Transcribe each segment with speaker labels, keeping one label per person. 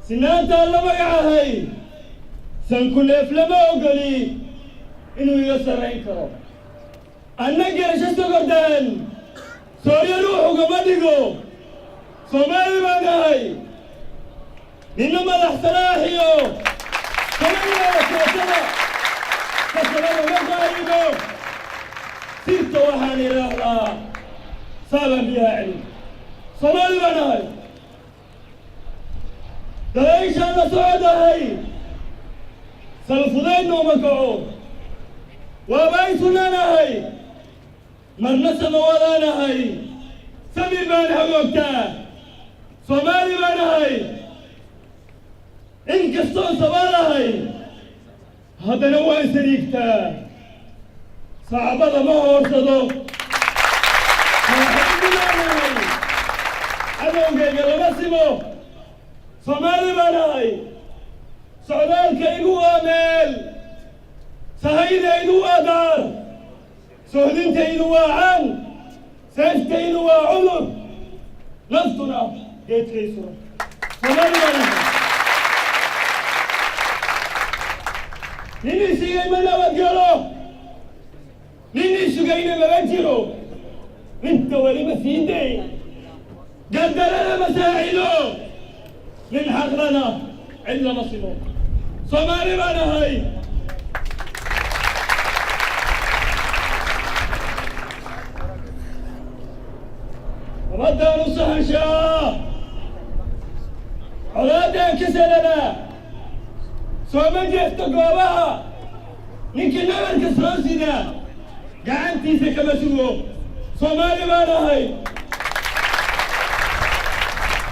Speaker 1: سنانتا الله مقعهي سنكون افلما وقلي إنو يسر عينكرو أنا جرشتو قردان سوريا روحو قمدقو صومالي مانهاي إنما الأحسلاحيو كمانيا وكوتنا كسلام وقايدو سيرتو وحاني رهلا سابا بيها علي صومالي مانهاي دلائش أنا سعودة هاي سلفضين ومكعو وابايسنا هاي مرنسا موالانا هاي سمي بان حقوقتا صومالي بان هاي انكستو صبالا هاي هذا نوع سريكتا صعبة ما هو ورصدو الحمد لله هاي أنا وقيقل مسيمو صومالي بان هاي سعودال كيقو آمال سهيد يدو دار سهدين تيدو عن سيف تيدو عمر نفسنا جيت خيسر صومالي بان هاي نيني سيغي منا وقيرو نيني سيغينا مبنتيرو انت ولي مسيدي قدرنا مساعدو من حقنا إلا نصيبه صومالي بانا هاي رد نصح شاء علادا كسلنا صومن جهت قوابها يمكن نمر كسرانسنا قعنتي سكمسوه صومالي بانا هاي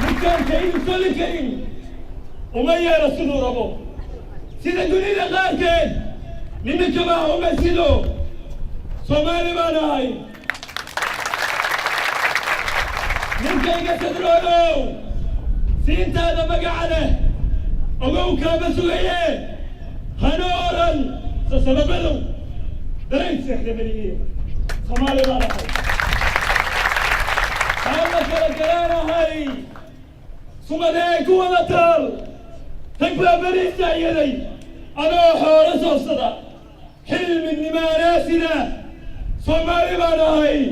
Speaker 1: مكان كريم كل كريم وما يرى صدور أبو سيدا دوني لغاكين نمك ما هو مسيدو صومالي بانا هاي نمك ايقا تدرونو سينتا هذا مقعنا أقو كابسوية هنورا سسببلو درين سيحدى بنيه صومالي بانا هاي هاي كلانا هاي صمديك ومطر تكبر بريسة يدي أنا حورس وصدا حلم إني ما ناسنا صومالي بانا هاي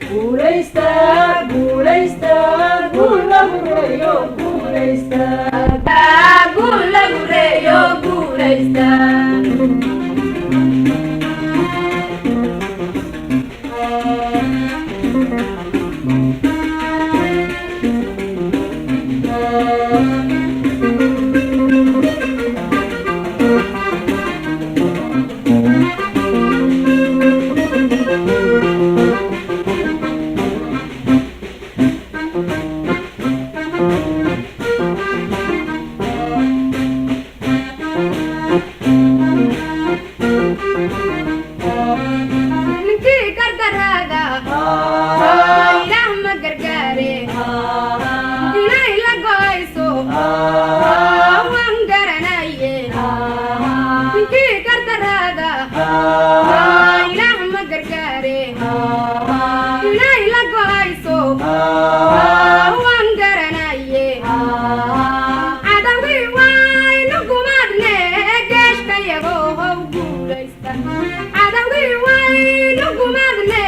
Speaker 2: guuleysta guuleysta guul lagu reeyo guuleysta guul lagu reeyo guuleysta عدوي واي نقوم أدنى Geeshkayagow guuleysta cadawgii waynu gumadne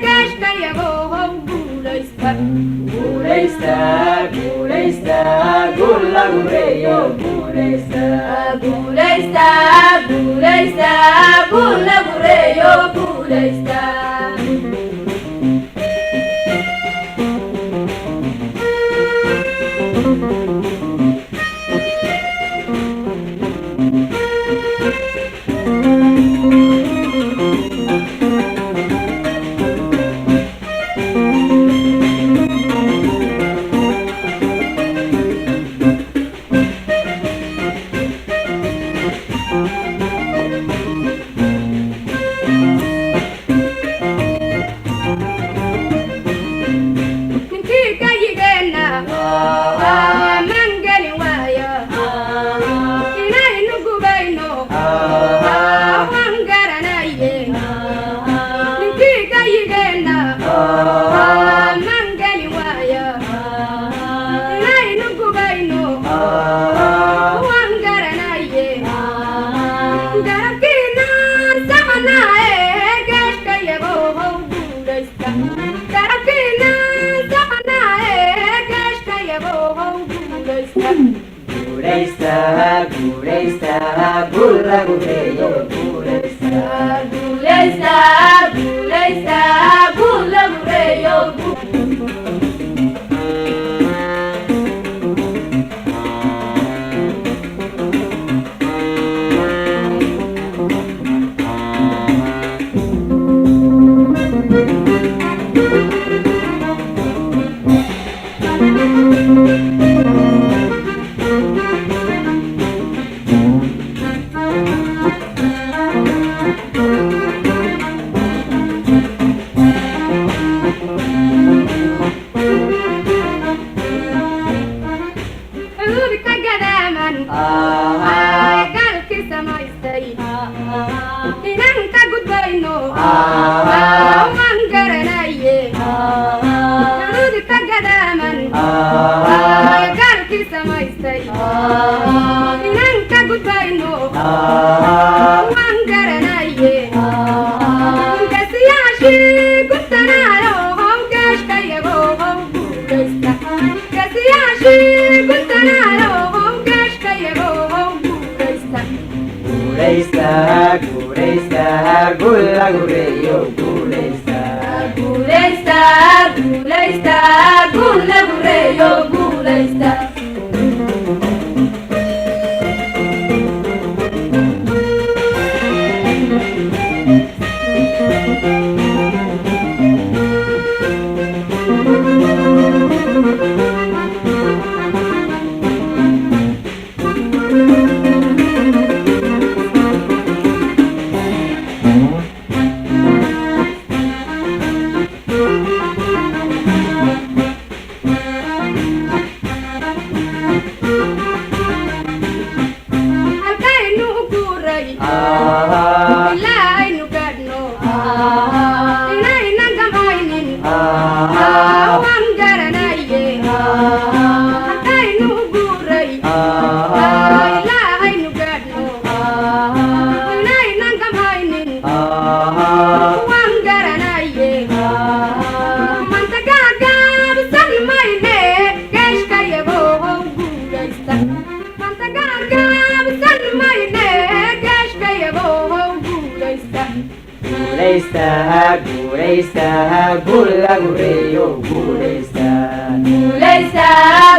Speaker 2: geeshkayagow guuleysta guuleysta guuleysta guul lagu reeyo guuleysta guuleysta guuleysta guul lagu reeyo guuleysta guuleysta guuleysta guul lagu reeyo guuleysta guuleysta guuleysta guul lagu reeyo inanta gudbayno waan garanaye xuduudi ka gadaaman gaalkii samaystay inanta gudbayno waan garanaye gasiyaashii gudtanaayo geeshkayagow guuleysta gasiyaashii gudtanaayo geeshkayagow guuleysta guuleysta guuleysta guul lagu reeyo guuleysta guuleysta guuleysta guul lagu reeyo guuleysta guuleysta guuleysta guul lagu reeyo guuleysta guuleysta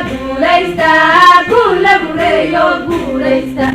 Speaker 2: guuleysta guul lagu reeyo guuleysta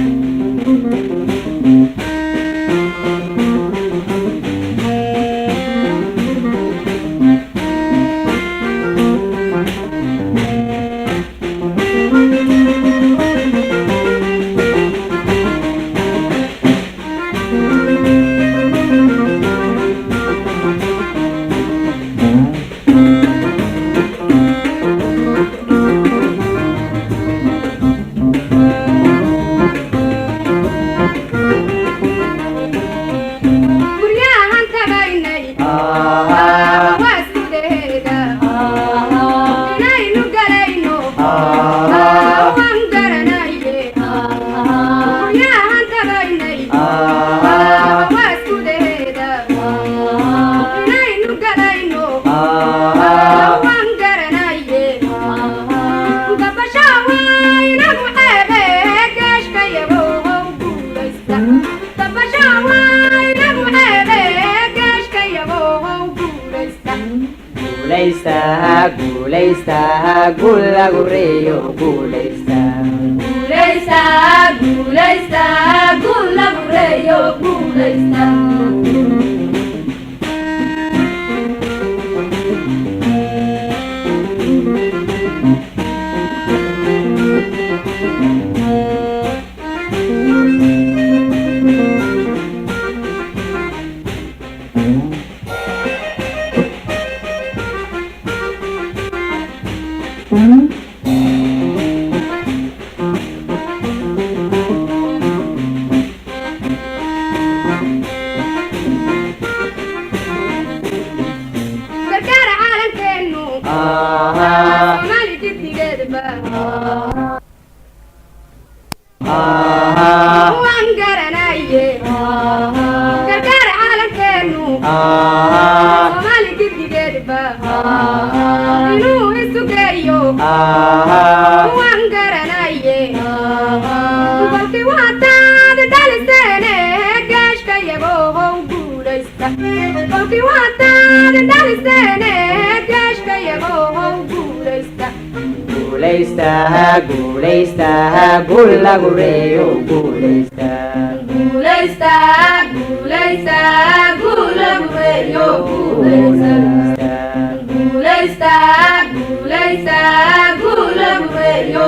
Speaker 2: tabashawaay lagu xeebe geeshkayagow guuleysta guuleysta guuleysta guul lagu reeyo guuleysta guuleysta guuleysta guul lagu reeyo guuleysta guuleysta guul lagu reeyo guuleysta guuleysta guuleysta guul lagu reeyo guuleysta guuleysta guuleysta guul lagu reeyo